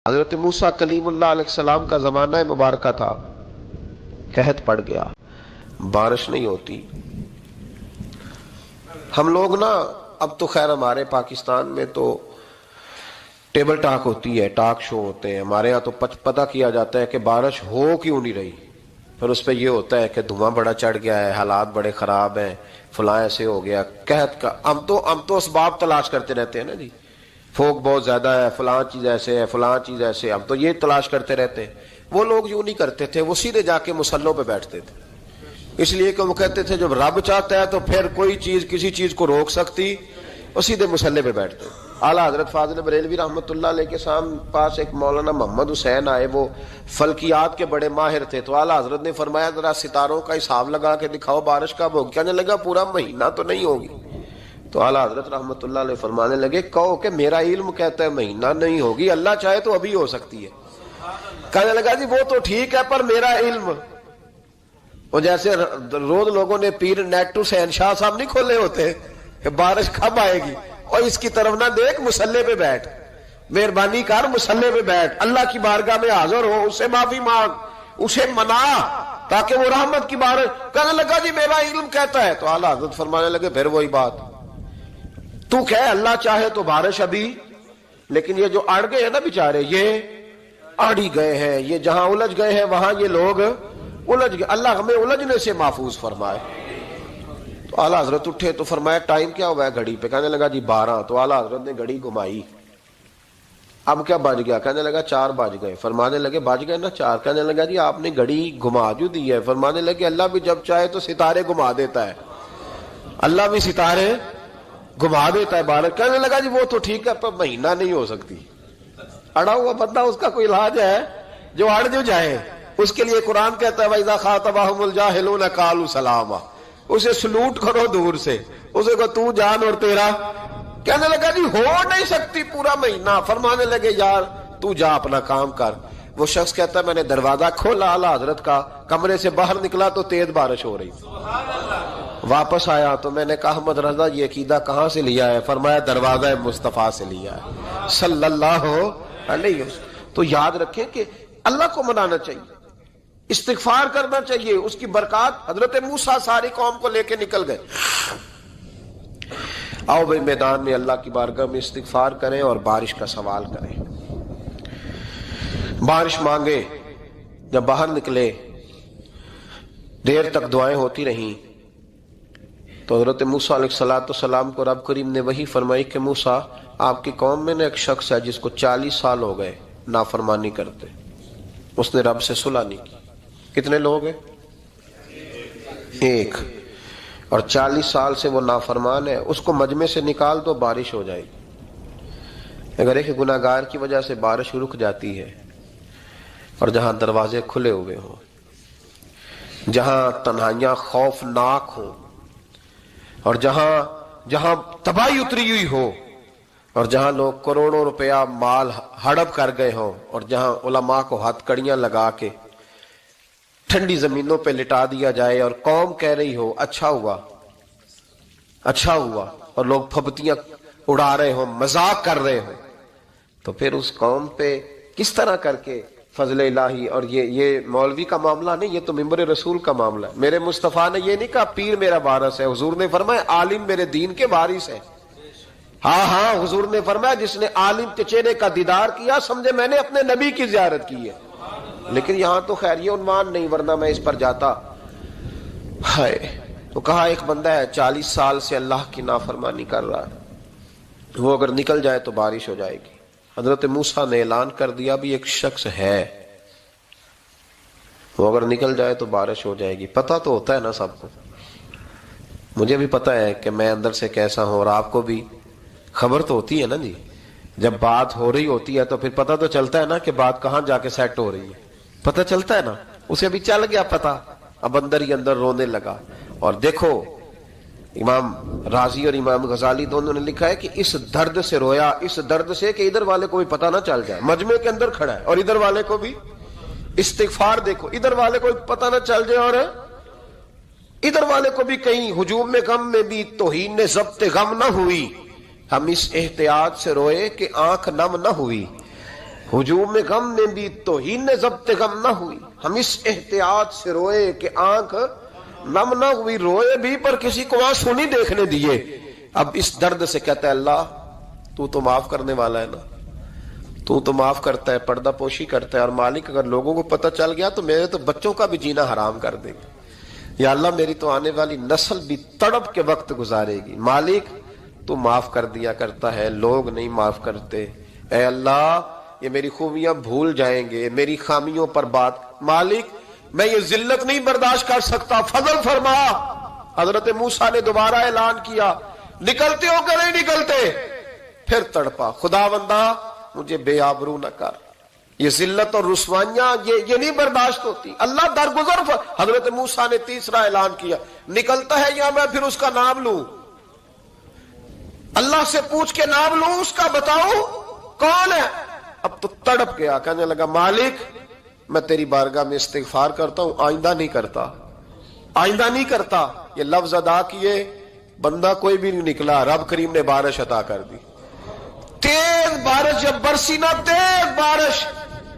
حضرت موسیٰ کلیم اللہ علیہ السلام کا زمانہ مبارکہ تھا، قحط پڑ گیا، بارش نہیں ہوتی۔ ہم لوگ نا اب تو خیر ہمارے پاکستان میں تو ٹیبل ٹاک ہوتی ہے، ٹاک شو ہوتے ہیں، ہمارے ہاں تو پتہ کیا جاتا ہے کہ بارش ہو کیوں نہیں رہی، پھر اس پہ یہ ہوتا ہے کہ دھواں بڑا چڑھ گیا ہے، حالات بڑے خراب ہیں، فلاں ایسے ہو گیا قحط کا۔ ہم تو اسباب تلاش کرتے رہتے ہیں نا جی، فوق بہت زیادہ ہے، فلاں چیز ایسے ہے، فلاں چیز ایسے ہے، ہم تو یہ تلاش کرتے رہتے ہیں۔ وہ لوگ یوں نہیں کرتے تھے، وہ سیدھے جا کے مصلوں پہ بیٹھتے تھے، اس لیے کہ وہ کہتے تھے جب رب چاہتا ہے تو پھر کوئی چیز کسی چیز کو روک سکتی، وہ سیدھے مصلے پہ بیٹھتے۔ اعلیٰ حضرت فاضل بریلوی رحمۃ اللہ علیہ کے پاس ایک مولانا محمد حسین آئے، وہ فلکیات کے بڑے ماہر تھے، تو اعلیٰ حضرت نے فرمایا ذرا ستاروں کا حساب لگا کے دکھاؤ بارش کب ہوگی۔ کہنے لگا پورا مہینہ تو نہیں ہوگی۔ تو اعلیٰ حضرت رحمۃ اللہ علیہ فرمانے لگے کہو کہ میرا علم کہتا ہے مہینہ نہیں ہوگی، اللہ چاہے تو ابھی ہو سکتی ہے۔ کہنے لگا جی وہ تو ٹھیک ہے پر میرا علم، وہ جیسے روز لوگوں نے پیر نیٹو سے شاہ صاحب نہیں کھولے ہوتے کہ بارش کب آئے گی، اور اس کی طرف نہ دیکھ، مصلے پہ بیٹھ، مہربانی کر مصلے پہ بیٹھ، اللہ کی بارگاہ میں حاضر ہو، اس سے معافی مانگ، اسے منا تاکہ وہ رحمت کی بارش۔ کہنے لگا جی میرا علم کہتا ہے۔ تو اعلیٰ حضرت فرمانے لگے پھر وہی بات، تو کہ اللہ چاہے تو بارش ابھی، لیکن یہ جو اڑ گئے ہیں نا بیچارے، یہ اڑ ہی گئے ہیں، یہ جہاں الجھ گئے ہیں وہاں یہ لوگ الجھ گئے، اللہ ہمیں الجھنے سے محفوظ فرمائے۔ تو اعلیٰ حضرت اٹھے تو فرمایا ٹائم کیا ہوا ہے گھڑی پہ؟ کہنے لگا جی 12۔ تو اعلیٰ حضرت نے گھڑی گھمائی، اب کیا بج گیا؟ کہنے لگا 4 بج گئے۔ فرمانے لگے بج گئے نا 4؟ کہنے لگا جی آپ نے گھڑی گھما جو دی ہے۔ فرمانے لگے اللہ بھی جب چاہے تو ستارے گھما دیتا ہے، اللہ بھی ستارے گھما دیتا ہے بارش۔ کہنے لگا جی وہ تو ٹھیک ہے پر مہینہ نہیں ہو سکتی۔ اڑا ہوا بندہ، اس کا کوئی علاج ہے؟ جو اڑ جو جائے اس کے لیے قرآن کہتا ہے وَإِذَا خَاطَبَهُمُ الْجَاهِلُونَ قَالُوا سَلَامًا، اسے سلوٹ کرو دور سے، اسے کو تو جان اور تیرا۔ کہنے لگا جی ہو نہیں سکتی پورا مہینہ۔ فرمانے لگے یار تو جا اپنا کام کر۔ وہ شخص کہتا ہے میں نے دروازہ کھولا اعلیٰ حضرت کا، کمرے سے باہر نکلا تو تیز بارش ہو رہی، واپس آیا تو میں نے کہا احمد رضا یہ عقیدہ کہاں سے لیا ہے؟ فرمایا دروازہ مصطفیٰ سے لیا ہے صلی اللہ علیہ وسلم۔ تو یاد رکھیں کہ اللہ کو منانا چاہیے، استغفار کرنا چاہیے، اس کی برکات۔ حضرت موسیٰ ساری قوم کو لے کے نکل گئے۔ آؤ بھائی میدان میں اللہ کی بارگاہ میں استغفار کریں اور بارش کا سوال کریں، بارش مانگے۔ جب باہر نکلے دیر تک دعائیں ہوتی رہیں تو حضرت موسیٰ علیہ السلام کو رب کریم نے وحی فرمائی کہ موسیٰ آپ کی قوم میں نے ایک شخص ہے جس کو 40 سال ہو گئے نافرمانی کرتے، اس نے رب سے صلح نہیں کی۔ کتنے لوگ ہیں؟ ایک، اور 40 سال سے وہ نافرمان ہے، اس کو مجمع سے نکال دو بارش ہو جائے گی۔ اگر ایک گناہگار کی وجہ سے بارش رک جاتی ہے، اور جہاں دروازے کھلے ہوئے ہوں، جہاں تنہائیاں خوفناک ہوں، اور جہاں تباہی اتری ہوئی ہو، اور جہاں لوگ کروڑوں روپیہ مال ہڑپ کر گئے ہوں، اور جہاں علماء کو ہتھ کڑیاں لگا کے ٹھنڈی زمینوں پہ لٹا دیا جائے، اور قوم کہہ رہی ہو اچھا ہوا اچھا ہوا، اور لوگ پھبتیاں اڑا رہے ہوں، مذاق کر رہے ہوں، تو پھر اس قوم پہ کس طرح کر کے فضل الہی۔ اور یہ مولوی کا معاملہ نہیں، یہ تو ممبر رسول کا معاملہ ہے۔ میرے مصطفیٰ نے یہ نہیں کہا پیر میرا وارث ہے، حضور نے فرمایا عالم میرے دین کے وارث ہے۔ ہاں حضور نے فرمایا جس نے عالم کے چہرے کا دیدار کیا سمجھے میں نے اپنے نبی کی زیارت کی ہے۔ لیکن یہاں تو خیر یہ عنوان نہیں، ورنہ میں اس پر جاتا۔ تو کہا ایک بندہ ہے 40 سال سے اللہ کی نافرمانی کر رہا ہے، وہ اگر نکل جائے تو بارش ہو جائے گی۔ حضرت موسیٰ نے اعلان کر دیا بھی ایک شخص ہے، وہ اگر نکل جائے تو بارش ہو جائے گی۔ پتہ تو ہوتا ہے نا سب کو، مجھے بھی پتہ ہے کہ میں اندر سے کیسا ہوں، اور آپ کو بھی خبر تو ہوتی ہے نا جی۔ جب بات ہو رہی ہوتی ہے تو پھر پتہ تو چلتا ہے نا کہ بات کہاں جا کے سیٹ ہو رہی ہے، پتہ چلتا ہے نا۔ اسے بھی چل گیا پتہ، اب اندر ہی اندر رونے لگا۔ اور دیکھو امام رازی اور امام غزالی دونوں نے لکھا ہے کہ اس درد سے رویا، اس درد سے کہ ادھر والے کو بھی پتہ نہ چل جائے، مجمع کے اندر کھڑا ہے اور ادھر والے کو بھی استغفار، دیکھو ادھر والے کو پتہ نہ چل جائے اور ادھر والے کو بھی کہیں ہجوم میں غم میں بھی توہین نے ضبط غم نہ ہوئی۔ ہم اس احتیاط سے روئے کہ آنکھ نم نہ ہوئی، ہجوم میں غم میں بھی توہین ضبط غم نہ ہوئی، ہم اس احتیاط سے روئے کہ آنکھ نم نہ ہوئی، روئے بھی پر کسی کو آنسو نہیں دیکھنے دیے۔ اب اس درد سے کہتا ہے اللہ تو تو معاف کرنے والا ہے نا، تو تو معاف کرتا ہے، پردہ پوشی کرتا ہے، اور مالک اگر لوگوں کو پتہ چل گیا تو میرے تو بچوں کا بھی جینا حرام کر دے گا، یا اللہ میری تو آنے والی نسل بھی تڑپ کے وقت گزارے گی۔ مالک تو معاف کر دیا کرتا ہے، لوگ نہیں معاف کرتے، اے اللہ یہ میری خوبیاں بھول جائیں گے، میری خامیوں پر بات، مالک میں یہ ذلت نہیں برداشت کر سکتا، فضل فرما۔ حضرت موسیٰ نے دوبارہ اعلان کیا نکلتے ہو کہ نہیں نکلتے؟ پھر تڑپا، خداوندا مجھے بے آبرو نہ کر، یہ ذلت اور رسوائیاں یہ نہیں برداشت ہوتی، اللہ درگزر۔ حضرت موسیٰ نے تیسرا اعلان کیا نکلتا ہے یا میں پھر اس کا نام لوں، اللہ سے پوچھ کے نام لوں اس کا، بتاؤ کون ہے؟ اب تو تڑپ گیا، کہنے لگا مالک میں تیری بارگاہ میں استغفار کرتا ہوں، آئندہ نہیں کرتا، آئندہ نہیں کرتا۔ یہ لفظ ادا کیے، بندہ کوئی بھی نہیں نکلا، رب کریم نے بارش عطا کر دی، تیز بارش جب برسی نا، تیز بارش،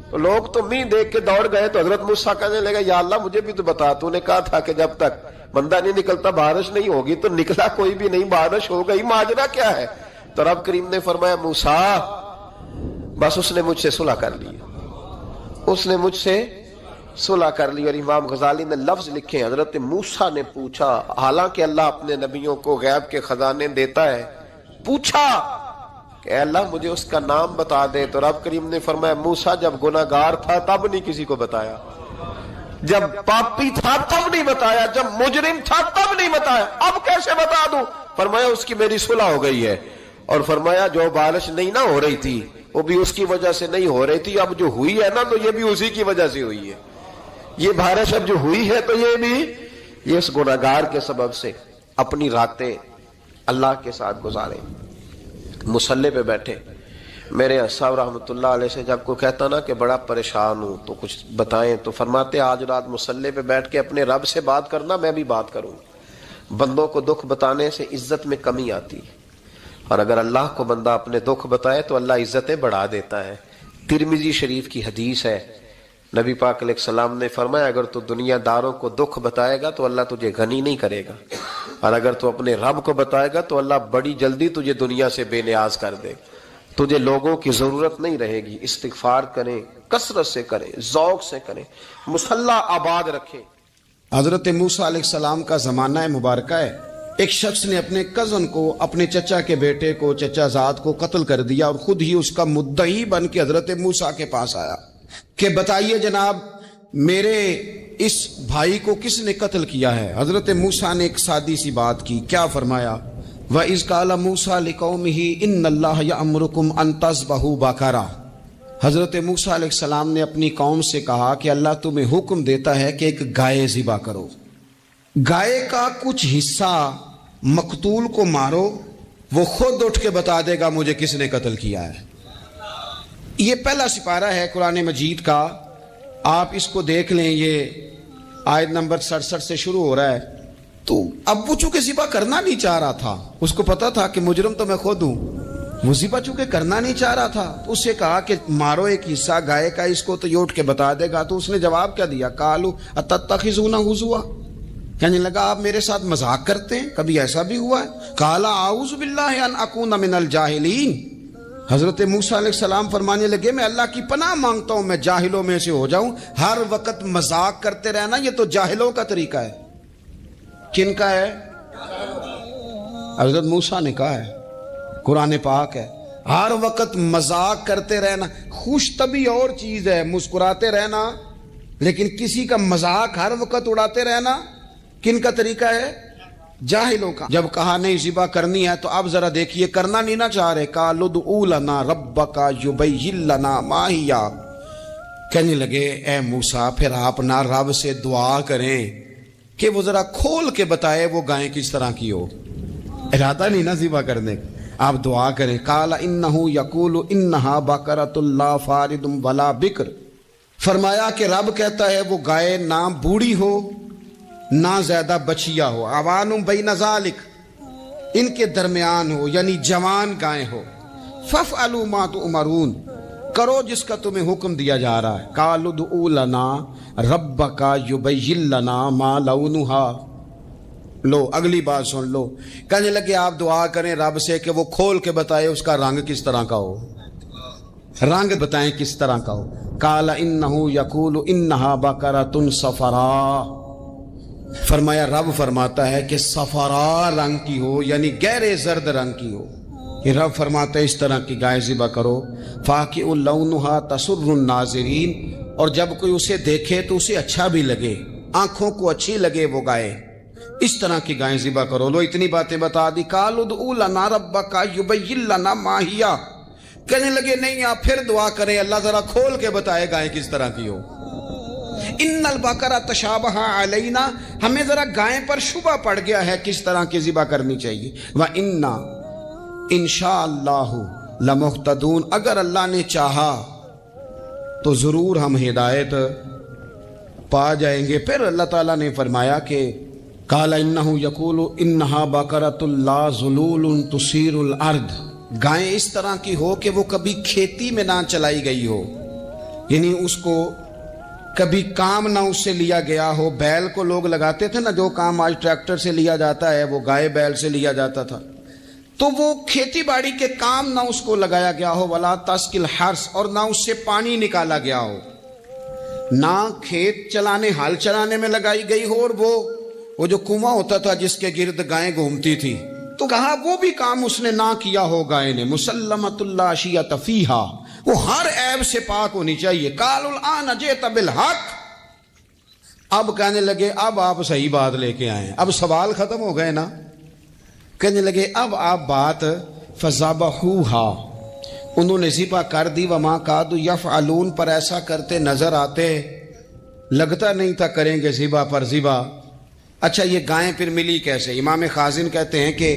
تو لوگ تو مین دیکھ کے دوڑ گئے۔ تو حضرت موسیٰ کہنے لگا یا اللہ مجھے بھی تو بتا، تو نے کہا تھا کہ جب تک بندہ نہیں نکلتا بارش نہیں ہوگی، تو نکلا کوئی بھی نہیں، بارش ہو گئی، ماجرا کیا ہے؟ تو رب کریم نے فرمایا موسیٰ بس اس نے مجھ سے صلح کر لی، اس نے مجھ سے صلح کر لی۔ اور امام غزالی نے لفظ لکھے، حضرت موسیٰ نے پوچھا، حالانکہ اللہ اپنے نبیوں کو غیب کے خزانے دیتا ہے، پوچھا کہ اے اللہ مجھے اس کا نام بتا دے، تو رب کریم نے فرمایا موسیٰ جب گناہگار تھا تب نہیں کسی کو بتایا، جب پاپی تھا تب نہیں بتایا، جب مجرم تھا تب نہیں بتایا، اب کیسے بتا دوں؟ فرمایا اس کی میری صلح ہو گئی ہے، اور فرمایا جو بارش نہیں نہ ہو رہی تھی وہ بھی اس کی وجہ سے نہیں ہو رہی تھی، اب جو ہوئی ہے نا تو یہ بھی اسی کی وجہ سے ہوئی ہے، یہ بارش اب جو ہوئی ہے تو یہ بھی یہ اس گناہگار کے سبب سے۔ اپنی راتیں اللہ کے ساتھ گزارے، مصلی پہ بیٹھے۔ میرے صاحب رحمۃ اللہ علیہ سے جب کوئی کہتا نا کہ بڑا پریشان ہوں تو کچھ بتائیں، تو فرماتے آج رات مصلی پہ بیٹھ کے اپنے رب سے بات کرنا، میں بھی بات کروں۔ بندوں کو دکھ بتانے سے عزت میں کمی آتی، اور اگر اللہ کو بندہ اپنے دکھ بتائے تو اللہ عزتیں بڑھا دیتا ہے۔ ترمذی شریف کی حدیث ہے، نبی پاک علیہ السلام نے فرمایا اگر تو دنیا داروں کو دکھ بتائے گا تو اللہ تجھے غنی نہیں کرے گا، اور اگر تو اپنے رب کو بتائے گا تو اللہ بڑی جلدی تجھے دنیا سے بے نیاز کر دے، تجھے لوگوں کی ضرورت نہیں رہے گی۔ استغفار کریں، کثرت سے کریں، ذوق سے کریں، مصلی آباد رکھیں۔ حضرت موسیٰ علیہ السلام کا زمانہ مبارکہ ہے، ایک شخص نے اپنے کزن کو، اپنے چچا کے بیٹے کو، چچا زاد کو قتل کر دیا، اور خود ہی اس کا مدعی بن کے حضرت موسیٰ کے پاس آیا کہ بتائیے جناب میرے اس بھائی کو کس نے قتل کیا ہے؟ حضرت موسیٰ نے ایک سادی سی بات کی، کیا فرمایا؟ وَإِذْ قَالَ مُوسَىٰ لِقَوْمِهِ إِنَّ اللَّهَ يَأْمُرُكُمْ أَن تَذْبَحُوا بَقَرَةً۔ حضرت موسیٰ علیہ السلام نے اپنی قوم سے کہا کہ اللہ تمہیں حکم دیتا ہے کہ ایک گائے ذبح کرو، گائے کا کچھ حصہ مقتول کو مارو، وہ خود اٹھ کے بتا دے گا مجھے کس نے قتل کیا ہے۔ یہ پہلا سپارہ ہے قرآن مجید کا، آپ اس کو دیکھ لیں، یہ آیت نمبر 67 سے شروع ہو رہا ہے۔ تو اب وہ چونکہ ذبح کرنا نہیں چاہ رہا تھا، اس کو پتا تھا کہ مجرم تو میں خود ہوں، وہ ذبح چونکہ کرنا نہیں چاہ رہا تھا تو اسے کہا کہ مارو ایک حصہ گائے کا، اس کو تو یہ اٹھ کے بتا دے گا۔ تو اس نے جواب کیا دیا؟ قالوا اتتخذون ہزوا، کہنے لگا آپ میرے ساتھ مذاق کرتے ہیں، کبھی ایسا بھی ہوا ہے؟ قال اعوذ باللہ ان اکون من الجاہلین۔ حضرت موسیٰ علیہ السلام فرمانے لگے میں اللہ کی پناہ مانگتا ہوں میں جاہلوں میں سے ہو جاؤں۔ ہر وقت مذاق کرتے رہنا یہ تو جاہلوں کا طریقہ ہے۔ کن کا ہے؟ حضرت موسیٰ نے کہا ہے، قرآن پاک ہے، ہر وقت مذاق کرتے رہنا۔ خوش طبعی اور چیز ہے، مسکراتے رہنا، لیکن کسی کا مذاق ہر وقت اڑاتے رہنا کن کا طریقہ ہے؟ جاہلوں کا۔ جب کہا نہیں ذبح کرنی ہے تو اب ذرا دیکھیے، کرنا نہیں نہ چاہ رہے، قالوا ادع لنا ربک یبین لنا ما ہی، کہنے لگے اے موسیٰ پھر آپ نہ رب سے دعا کریں کہ وہ ذرا کھول کے بتائے وہ گائیں کس طرح کی ہو، ارادہ نہیں نہ ذبح کرنے کا، آپ دعا کریں۔ قال انہ یقول انہا بقرۃ لا فارض ولا بکر، فرمایا کہ رب کہتا ہے وہ گائے نہ بوڑھی ہو نہ زیادہ بچیا ہو، عوان بین ذالک، ان کے درمیان ہو، یعنی جوان گائے ہو۔ فافعلوا ما تؤمرون، کرو جس کا تمہیں حکم دیا جا رہا ہے. قالوا ادعوا لنا ربک یبین لنا ما لونھا. لو اگلی بات سن لو. کہنے لگے آپ دعا کریں رب سے کہ وہ کھول کے بتائے اس کا رنگ کس طرح کا ہو, رنگ بتائیں کس طرح کا ہو. قال انہ یقول انہا بقرۃ صفراء. فرمایا رب فرماتا ہے کہ صفراء رنگ کی ہو, یعنی گہرے زرد رنگ کی ہو. یہ رب فرماتا ہے اس طرح کی گائے ذبح کرو. فاقع لونھا تسر الناظرین. اور جب کوئی اسے دیکھے تو اسے اچھا بھی لگے, آنکھوں کو اچھی لگے وہ گائے, اس طرح کی گائیں ذبح کرو. لو اتنی باتیں بتا دی. قالوا ادعوا لنا ربک یبین لنا ما ہی. کہنے لگے نہیں آپ پھر دعا کریں اللہ ذرا کھول کے بتائے گائیں کس طرح کی ہو. ان البقرہ تشابہ علینا. ہمیں ذرا گائیں پر شبہ پڑ گیا ہے کس طرح کی ذبح کرنی چاہیے. وَإِنَّا انشاءاللہ لمہتدون. اگر اللہ نے چاہا تو ضرور ہم ہدایت پا جائیں گے. پھر اللہ تعالیٰ نے فرمایا کہ قال انہ یقول انہا بقرۃ لا ذلول تثیر الارض. گائیں اس طرح کی ہو کہ وہ کبھی کھیتی میں نہ چلائی گئی ہو, یعنی اس کو کبھی کام نہ اس سے لیا گیا ہو. بیل کو لوگ لگاتے تھے نا, جو کام آج ٹریکٹر سے لیا جاتا ہے وہ گائے بیل سے لیا جاتا تھا. تو وہ کھیتی باڑی کے کام نہ اس کو لگایا گیا ہو. ولا تسقی الحرث. اور نہ اس سے پانی نکالا گیا ہو, نہ کھیت چلانے ہل چلانے میں لگائی گئی ہو. اور وہ جو کنواں ہوتا تھا جس کے گرد گائیں گھومتی تھی, تو کہا وہ بھی کام اس نے نہ کیا ہو گائے نے. مسلمۃ لا شیۃ فیہا. وہ ہر عیب سے پاک ہونی چاہیے. قالوا الآن جئت بالحق. اب کہنے لگے اب آپ صحیح بات لے کے آئے, اب سوال ختم ہو گئے نا. کہنے لگے اب آپ بات فذبحوہا. انہوں نے ذبح کر دی. وما کادوا یفعلون. پر ایسا کرتے نظر آتے, لگتا نہیں تھا کریں گے ذبح پر ذبح. اچھا یہ گائیں پھر ملی کیسے؟ امام خازن کہتے ہیں کہ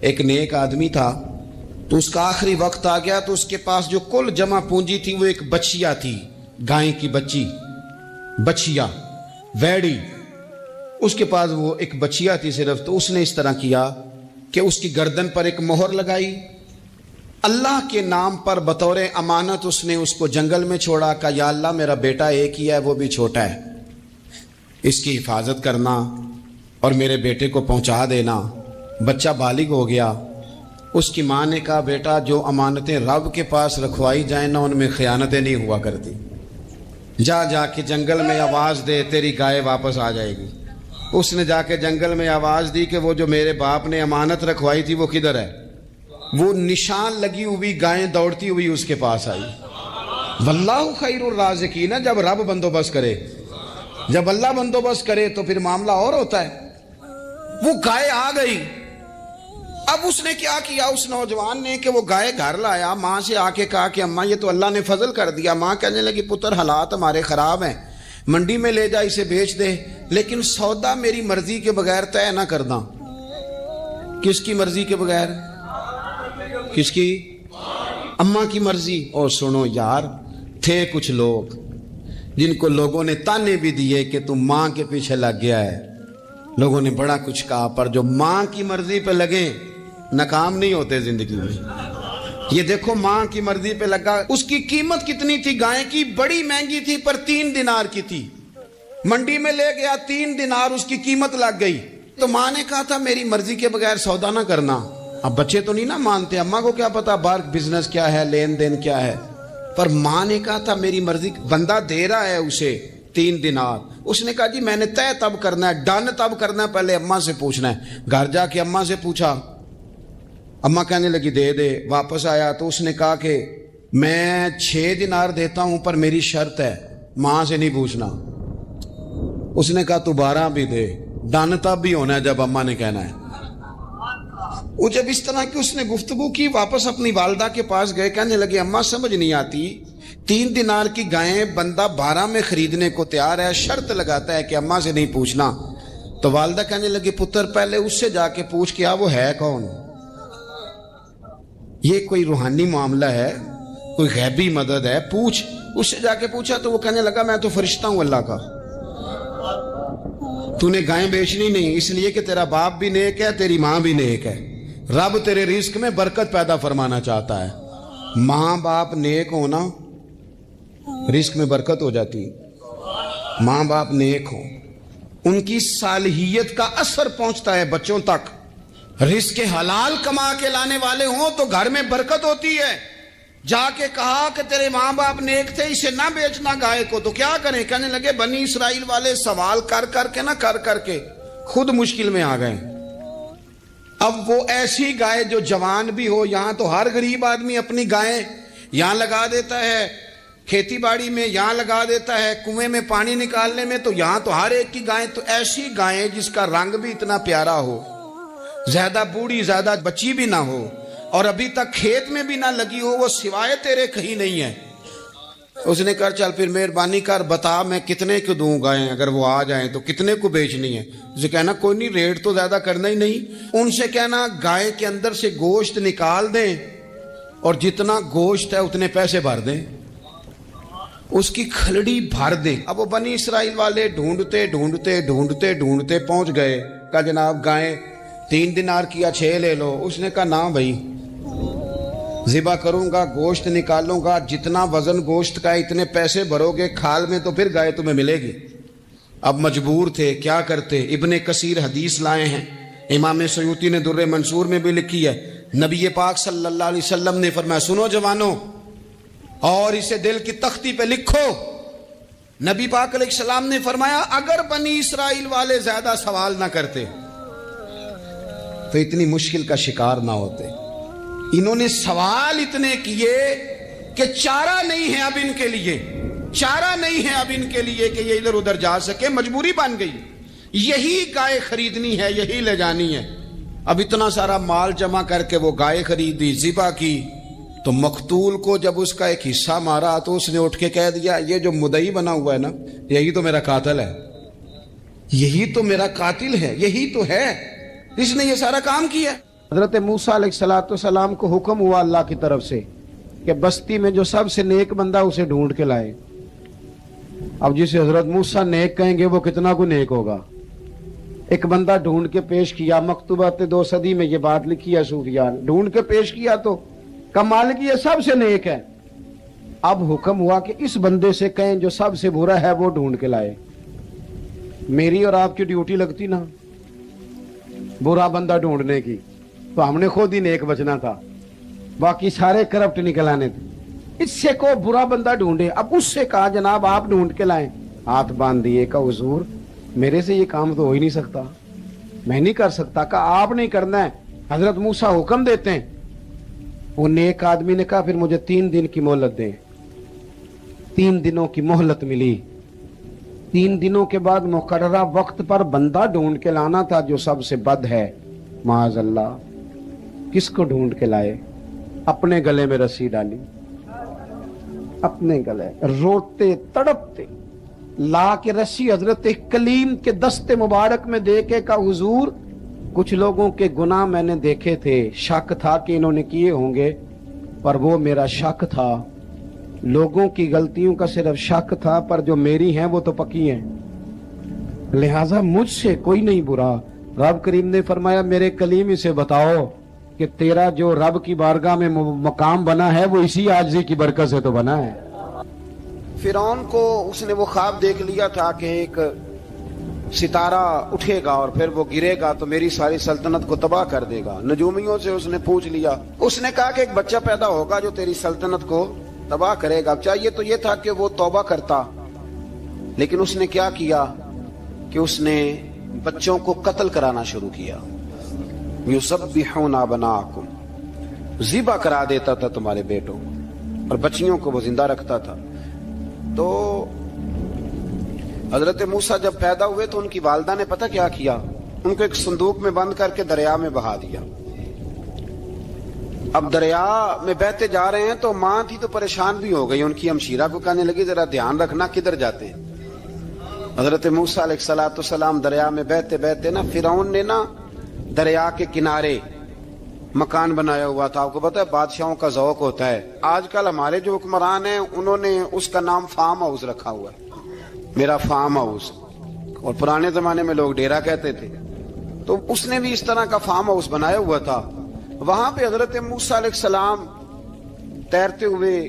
ایک نیک آدمی تھا, تو اس کا آخری وقت آ گیا, تو اس کے پاس جو کل جمع پونجی تھی وہ ایک بچیا تھی, گائیں کی بچی, بچیا ویڑی. اس کے پاس وہ ایک بچیا تھی صرف. تو اس نے اس طرح کیا کہ اس کی گردن پر ایک مہر لگائی, اللہ کے نام پر بطور امانت اس نے اس کو جنگل میں چھوڑا. کہا یا اللہ میرا بیٹا ایک ہی ہے, وہ بھی چھوٹا ہے, اس کی حفاظت کرنا اور میرے بیٹے کو پہنچا دینا. بچہ بالغ ہو گیا. اس کی ماں نے کہا بیٹا جو امانتیں رب کے پاس رکھوائی جائیں نا ان میں خیانتیں نہیں ہوا کرتی. جا کے جنگل میں آواز دے تیری گائے واپس آ جائے گی. اس نے جا کے جنگل میں آواز دی کہ وہ جو میرے باپ نے امانت رکھوائی تھی وہ کدھر ہے. وہ نشان لگی ہوئی گائیں دوڑتی ہوئی اس کے پاس آئی. واللہ خیر الرازقین. جب رب بندوبست کرے, جب اللہ بندوبست کرے تو پھر معاملہ اور ہوتا ہے. وہ گائے آ گئی. اب اس نے کیا کیا اس نوجوان نے کہ وہ گائے گھر لایا, ماں سے آ کے کہا کہ اماں یہ تو اللہ نے فضل کر دیا. ماں کہنے لگی پتر حالات ہمارے خراب ہیں, منڈی میں لے جا اسے بیچ دے, لیکن سودا میری مرضی کے بغیر طے نہ کرنا. کس کی مرضی کے بغیر؟ کس کی؟ اماں کی مرضی. اور سنو یار, تھے کچھ لوگ جن کو لوگوں نے تانے بھی دیے کہ تم ماں کے پیچھے لگ گیا ہے. لوگوں نے بڑا کچھ کہا, پر جو ماں کی مرضی پہ لگے ناکام نہیں ہوتے زندگی میں. یہ دیکھو ماں کی مرضی پہ لگا. اس کی قیمت کتنی تھی گائے کی؟ بڑی مہنگی تھی, پر 3 دینار کی تھی. منڈی میں لے گیا, 3 دینار اس کی قیمت لگ گئی. تو ماں نے کہا تھا میری مرضی کے بغیر سودا نہ کرنا. اب بچے تو نہیں نا مانتے, اماں کو کیا پتا باہر بزنس کیا ہے, لین دین کیا ہے. پر ماں نے کہا تھا میری مرضی. بندہ دے رہا ہے اسے 3 دینار. اس نے کہا جی میں نے طے تب کرنا ہے, ڈن تب کرنا ہے, پہلے اماں سے پوچھنا ہے. گھر جا کے اماں سے پوچھا, اماں کہنے لگی دے دے. واپس آیا تو اس نے کہا کہ میں 6 دینار دیتا ہوں پر میری شرط ہے, ماں سے نہیں پوچھنا. اس نے کہا تو 12 بھی دے, ڈن تب بھی ہونا ہے جب اماں نے کہنا ہے. وہ جب اس طرح کی اس نے گفتگو کی, واپس اپنی والدہ کے پاس گئے. کہنے لگے اماں سمجھ نہیں آتی, 3 دینار کی گائیں بندہ 12 میں خریدنے کو تیار ہے, شرط لگاتا ہے کہ اماں سے نہیں پوچھنا. تو والدہ کہنے لگی پتر پہلے اس سے جا کے پوچھ کیا وہ ہے کون. یہ کوئی روحانی معاملہ ہے, کوئی غیبی مدد ہے, پوچھ. اس سے جا کے پوچھا تو وہ کہنے لگا میں تو فرشتہ ہوں اللہ کا, تو نے گائیں بیچنی نہیں اس لیے کہ تیرا باپ بھی نیک ہے, تیری ماں بھی نیک ہے. رب تیرے رزق میں برکت پیدا فرمانا چاہتا ہے. ماں باپ نیک ہونا رزق میں برکت ہو جاتی. ماں باپ نیک ہو, ان کی صالحیت کا اثر پہنچتا ہے بچوں تک. رزق حلال کما کے لانے والے ہوں تو گھر میں برکت ہوتی ہے. جا کے کہا کہ تیرے ماں باپ نیک تھے, اسے نہ بیچنا گائے کو, تو کیا کریں؟ کہنے لگے بنی اسرائیل والے سوال کر کر کے خود مشکل میں آ گئے. اب وہ ایسی گائے جو جوان بھی ہو, یہاں تو ہر غریب آدمی اپنی گائیں یہاں لگا دیتا ہے, کھیتی باڑی میں یہاں لگا دیتا ہے, کنویں میں پانی نکالنے میں, تو یہاں تو ہر ایک کی گائیں. تو ایسی گائیں جس کا رنگ بھی اتنا پیارا ہو, زیادہ بوڑھی زیادہ بچی بھی نہ ہو, اور ابھی تک کھیت میں بھی نہ لگی ہو, وہ سوائے تیرے کہیں نہیں ہے. اس نے کہا چل پھر مہربانی کر بتا میں کتنے کو دوں گائیں, اگر وہ آ جائیں تو کتنے کو بیچنی ہے. اسے کہنا کوئی نہیں, ریٹ تو زیادہ کرنا ہی نہیں. ان سے کہنا گائے کے اندر سے گوشت نکال دیں اور جتنا گوشت ہے اتنے پیسے بھر دیں, اس کی کھلڑی بھر دیں. اب وہ بنی اسرائیل والے ڈھونڈتے پہنچ گئے. کہا جناب گائیں 3 دینار کیا 6 لے لو. اس نے کہا نہ بھائی, ذبح کروں گا, گوشت نکالوں گا, جتنا وزن گوشت کا اتنے پیسے بھرو گے کھال میں تو پھر گائے تمہیں ملے گی. اب مجبور تھے, کیا کرتے؟ ابن کثیر حدیث لائے ہیں, امام سیوطی نے در منصور میں بھی لکھی ہے. نبی پاک صلی اللہ علیہ وسلم نے فرمایا سنو جوانوں, اور اسے دل کی تختی پہ لکھو. نبی پاک علیہ السلام نے فرمایا اگر بنی اسرائیل والے زیادہ سوال نہ کرتے تو اتنی مشکل کا شکار نہ ہوتے. انہوں نے سوال اتنے کیے کہ چارہ نہیں ہے اب ان کے لیے, چارہ نہیں ہے اب ان کے لیے کہ یہ ادھر ادھر جا سکے. مجبوری بن گئی, یہی گائے خریدنی ہے, یہی لے جانی ہے. اب اتنا سارا مال جمع کر کے وہ گائے خریدی, ذبح کی. تو مقتول کو جب اس کا ایک حصہ مارا تو اس نے اٹھ کے کہہ دیا یہ جو مدعی بنا ہوا ہے نا, یہی تو میرا قاتل ہے, یہی تو میرا قاتل ہے, یہی تو ہے, اس نے یہ سارا کام کیا. حضرت موسیٰ علیہ السلام کو حکم ہوا اللہ کی طرف سے کہ بستی میں جو سب سے نیک بندہ اسے ڈھونڈ کے لائے. اب جسے حضرت موسیٰ نیک کہیں گے وہ کتنا کو نیک ہوگا. ایک بندہ ڈھونڈ کے پیش کیا, مکتوبات 2 صدی میں یہ بات لکھی ہے صوفیان, ڈھونڈ کے پیش کیا تو کمال کی یہ سب سے نیک ہے. اب حکم ہوا کہ اس بندے سے کہیں جو سب سے برا ہے وہ ڈھونڈ کے لائے. میری اور آپ کی ڈیوٹی لگتی نا برا بندہ ڈھونڈنے کی, تو ہم نے خود ہی نیک بچنا تھا, باقی سارے کرپٹ نکل آنے تھے. اس سے کو برا بندہ ڈھونڈے. اب اس سے کہا جناب آپ ڈھونڈ کے لائیں, ہاتھ باندھ دیے. کہا حضور میرے سے یہ کام تو ہو ہی نہیں سکتا, میں نہیں کر سکتا. کہا آپ نہیں کرنا ہے, حضرت موسیٰ حکم دیتے ہیں. وہ نیک آدمی نے کہا پھر مجھے 3 دن کی مہلت دیں. 3 دنوں کی مہلت ملی. 3 دنوں کے بعد مقررہ وقت پر بندہ ڈھونڈ کے لانا تھا جو سب سے بد ہے معاذ اللہ. کس کو ڈھونڈ کے لائے؟ اپنے گلے میں رسی ڈالی, اپنے گلے روتے تڑپتے لا کے رسی حضرت کلیم کے دست مبارک میں دے کے کہا حضور کچھ لوگوں کے گناہ میں نے دیکھے تھے, شک تھا کہ انہوں نے کیے ہوں گے, پر وہ میرا شک تھا. لوگوں کی غلطیوں کا صرف شک تھا, پر جو میری ہیں وہ تو پکی ہیں, لہذا مجھ سے کوئی نہیں برا. رب کریم نے فرمایا میرے کلیم اسے بتاؤ کہ تیرا جو رب کی بارگاہ میں مقام بنا ہے وہ اسی عاجزی کی برکت سے تو بنا ہے. فرعون کو اس نے وہ خواب دیکھ لیا تھا کہ ایک ستارہ اٹھے گا اور پھر وہ گرے گا تو میری ساری سلطنت کو تباہ کر دے گا. نجومیوں سے اس نے پوچھ لیا, اس نے کہا کہ ایک بچہ پیدا ہوگا جو تیری سلطنت کو تباہ کرے گا. چاہیے تو یہ تھا کہ وہ توبہ کرتا, لیکن اس نے کیا کیا کہ اس نے بچوں کو قتل کرانا شروع کیا. یذبحون ابناءکم, ذبح کرا دیتا تھا تمہارے بیٹوں, اور بچیوں کو وہ زندہ رکھتا تھا. تو حضرت موسیٰ جب پیدا ہوئے تو ان کی والدہ نے پتہ کیا کیا, ان کو ایک صندوق میں بند کر کے دریا میں بہا دیا. اب دریا میں بہتے جا رہے ہیں تو ماں تھی تو پریشان بھی ہو گئی, ان کی ہمشیرہ کو کہنے لگی ذرا دھیان رکھنا کدھر جاتے ہیں. حضرت موسیٰ علیہ السلام دریا میں بہتے بہتے نا فرعون نے نا دریا کے کنارے مکان بنایا ہوا تھا. آپ کو پتا ہے بادشاہوں کا ذوق ہوتا ہے, آج کل ہمارے جو حکمران ہیں انہوں نے اس کا نام فارم ہاؤس رکھا ہوا ہے, میرا فارم ہاؤس, اور پرانے زمانے میں لوگ ڈیرا کہتے تھے. تو اس نے بھی اس طرح کا فارم ہاؤس بنایا ہوا تھا. وہاں پہ حضرت موسیٰ علیہ السلام تیرتے ہوئے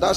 10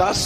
10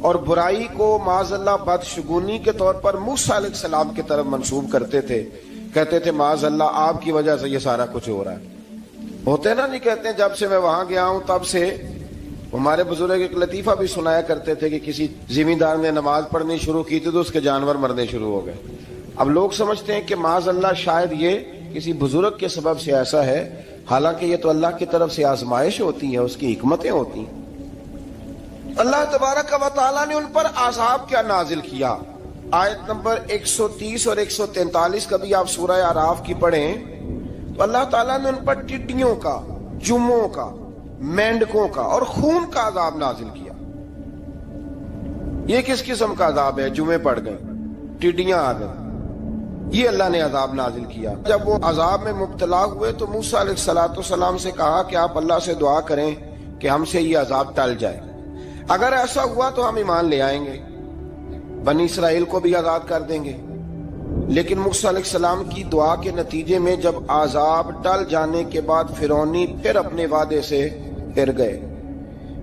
اور برائی کو معاذ اللہ بدشگونی کے طور پر موسیٰ علیہ السلام کی طرف منسوب کرتے تھے. کہتے تھے معاذ اللہ آپ کی وجہ سے یہ سارا کچھ ہو رہا ہے. ہوتے نا نہیں کہتے ہیں جب سے میں وہاں گیا ہوں تب سے. ہمارے بزرگ ایک لطیفہ بھی سنایا کرتے تھے کہ کسی زمیندار نے نماز پڑھنی شروع کی تھی تو اس کے جانور مرنے شروع ہو گئے. اب لوگ سمجھتے ہیں کہ معاذ اللہ شاید یہ کسی بزرگ کے سبب سے ایسا ہے، حالانکہ یہ تو اللہ کی طرف سے آزمائش ہوتی ہے، اس کی حکمتیں ہوتی ہیں. اللہ تبارک و تعالیٰ نے ان پر عذاب کیا نازل کیا. آیت نمبر 130 اور 143 کبھی آپ سورہ اعراف کی پڑھیں تو اللہ تعالیٰ نے ان پر ٹڈیوں کا، جموں کا، مینڈکوں کا اور خون کا عذاب نازل کیا. یہ کس قسم کا عذاب ہے؟ جمعے پڑ گئے، ٹڈیاں آ گئیں، یہ اللہ نے عذاب نازل کیا. جب وہ عذاب میں مبتلا ہوئے تو موسیٰ علیہ السلام سے کہا کہ آپ اللہ سے دعا کریں کہ ہم سے یہ عذاب ٹل جائے. اگر ایسا ہوا تو ہم ایمان لے آئیں گے، بنی اسرائیل کو بھی آزاد کر دیں گے. لیکن موسیٰ علیہ السلام کی دعا کے نتیجے میں جب عذاب ٹل جانے کے بعد فرعونی پھر اپنے وعدے سے پھر گئے.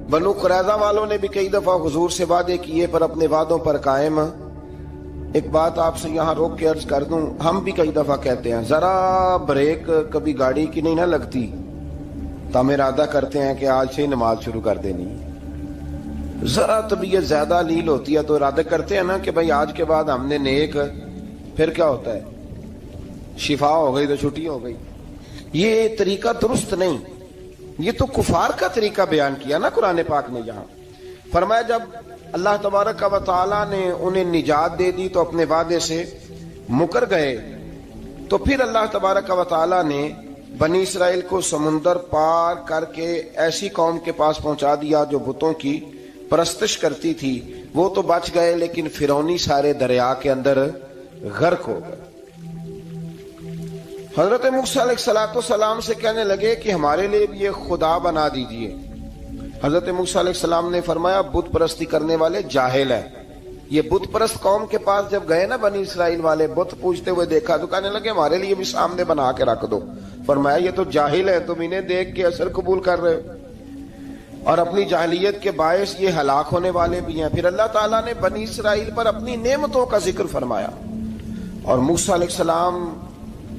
بنو قریظہ والوں نے بھی کئی دفعہ حضور سے وعدے کیے پر اپنے وعدوں پر قائم. ایک بات آپ سے یہاں روک کے عرض کر دوں، ہم بھی کئی دفعہ کہتے ہیں ذرا بریک کبھی گاڑی کی نہیں نہ لگتی تو ہم ارادہ کرتے ہیں کہ آج سے ہی نماز شروع کر دینی. ذرا طبیعت زیادہ لیل ہوتی ہے تو ارادہ کرتے ہیں نا کہ بھائی آج کے بعد ہم نے نیک، پھر کیا ہوتا ہے شفا ہو گئی تو چھٹی ہو گئی. یہ طریقہ درست نہیں. یہ تو کفار کا طریقہ بیان کیا نا قرآن پاک میں. یہاں فرمایا جب اللہ تبارک و تعالیٰ نے انہیں نجات دے دی تو اپنے وعدے سے مکر گئے. تو پھر اللہ تبارک و تعالیٰ نے بنی اسرائیل کو سمندر پار کر کے ایسی قوم کے پاس پہنچا دیا جو بتوں کی پرستش کرتی تھی. وہ تو بچ گئے لیکن فرعونی سارے دریا کے اندر غرق ہو گئے. حضرت موسیٰ علیہ السلام سے کہنے لگے کہ ہمارے لیے بھی یہ خدا بنا دیجئے. حضرت موسیٰ علیہ السلام نے فرمایا بت پرستی کرنے والے جاہل ہیں. یہ بت پرست قوم کے پاس جب گئے نا بنی اسرائیل والے، بت پوجتے ہوئے دیکھا تو کہنے لگے ہمارے لیے بھی سامنے بنا کے رکھ دو. فرمایا یہ تو جاہل ہے، تم انہیں دیکھ کے اثر قبول کر رہے ہو اور اپنی جاہلیت کے باعث یہ ہلاک ہونے والے بھی ہیں. پھر اللہ تعالیٰ نے بنی اسرائیل پر اپنی نعمتوں کا ذکر فرمایا اور موسیٰ علیہ السلام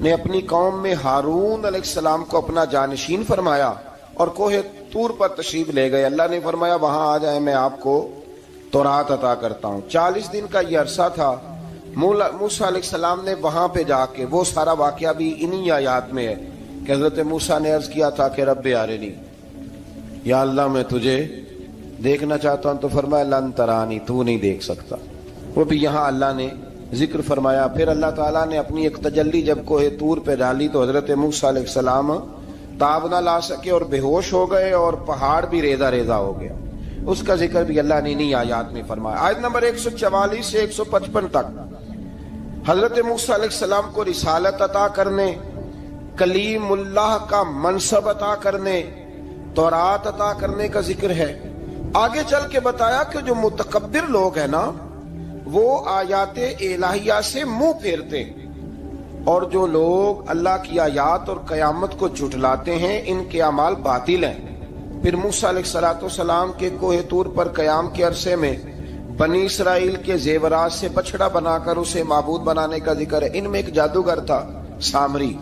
نے اپنی قوم میں ہارون علیہ السلام کو اپنا جانشین فرمایا اور کوہ طور پر تشریف لے گئے. اللہ نے فرمایا وہاں آ جائیں، میں آپ کو تورات عطا کرتا ہوں. 40 دن کا یہ عرصہ تھا. موسیٰ علیہ السلام نے وہاں پہ جا کے، وہ سارا واقعہ بھی انہی آیات میں ہے کہ حضرت موسیٰ نے عرض کیا تھا کہ رب ارنی، یا اللہ میں تجھے دیکھنا چاہتا ہوں. تو فرمایا لن ترانی، تو نہیں دیکھ سکتا. وہ بھی یہاں اللہ نے ذکر فرمایا. پھر اللہ تعالیٰ نے اپنی ایک تجلی جب کوہ طور پہ ڈالی تو حضرت موسیٰ علیہ السلام تاب نہ لا سکے اور بے ہوش ہو گئے اور پہاڑ بھی ریزہ ریزہ ہو گیا. اس کا ذکر بھی اللہ نے انہی آیات میں فرمایا. آیت نمبر 144 سے 155 تک حضرت موسیٰ علیہ السلام کو رسالت عطا کرنے، کلیم اللہ کا منصب عطا کرنے، تورات عطا کرنے کا ذکر ہے. آگے چل کے بتایا کہ جو متکبر لوگ ہیں نا وہ آیات الہیہ سے منہ پھیرتے، اور جو لوگ اللہ کی آیات اور قیامت کو جھٹلاتے ہیں ان کے اعمال باطل ہیں. پھر موسیٰ علیہ السلام کے کوہ طور پر قیام کے عرصے میں بنی اسرائیل کے زیورات سے بچڑا بنا کر اسے معبود بنانے کا ذکر ہے. ان میں ایک جادوگر تھا سامری،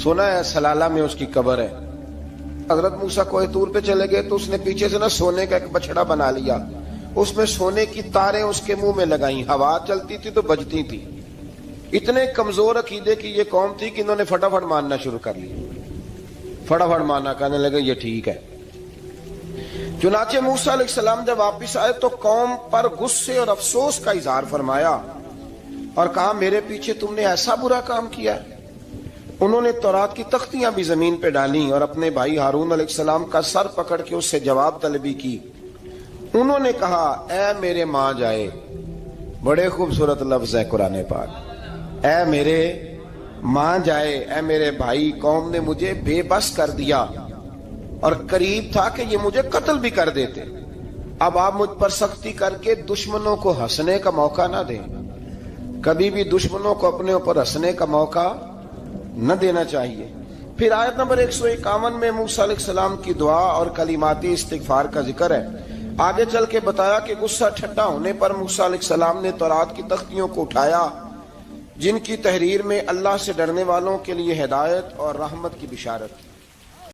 سنا ہے سلالہ میں اس کی قبر ہے. حضرت موسیٰ کوہ طور پہ چلے گئے تو اس نے پیچھے سے نا سونے کا ایک بچڑا بنا لیا، اس میں سونے کی تاریں اس کے منہ میں لگائیں، ہوا چلتی تھی تو بجتی تھی. اتنے کمزور عقیدے کی یہ قوم تھی کہ انہوں نے فٹافٹ ماننا شروع کر لی. فٹافٹ ماننا، کہنے لگے یہ ٹھیک ہے. چنانچہ موسیٰ علیہ السلام جب واپس آئے تو قوم پر غصے اور افسوس کا اظہار فرمایا اور کہا میرے پیچھے تم نے ایسا برا کام کیا. انہوں نے تورات کی تختیاں بھی زمین پہ ڈالیں اور اپنے بھائی ہارون علیہ السلام کا سر پکڑ کے اس سے جواب طلبی کی. انہوں نے کہا اے میرے ماں جائے، بڑے خوبصورت لفظ ہے قرآن پاک، اے میرے ماں جائے، اے میرے بھائی، قوم نے مجھے بے بس کر دیا اور قریب تھا کہ یہ مجھے قتل بھی کر دیتے. اب آپ مجھ پر سختی کر کے دشمنوں کو ہنسنے کا موقع نہ دیں. کبھی بھی دشمنوں کو اپنے اوپر ہنسنے کا موقع نہ دینا چاہیے. پھر آیت نمبر 151 میں موسیٰ علیہ السلام کی دعا اور کلمات استغفار کا ذکر ہے. آگے چل کے بتایا کہ غصہ ٹھنڈا ہونے پر موسیٰ علیہ السلام نے تورات کی تختیوں کو اٹھایا جن کی تحریر میں اللہ سے ڈرنے والوں کے لیے ہدایت اور رحمت کی بشارت تھی۔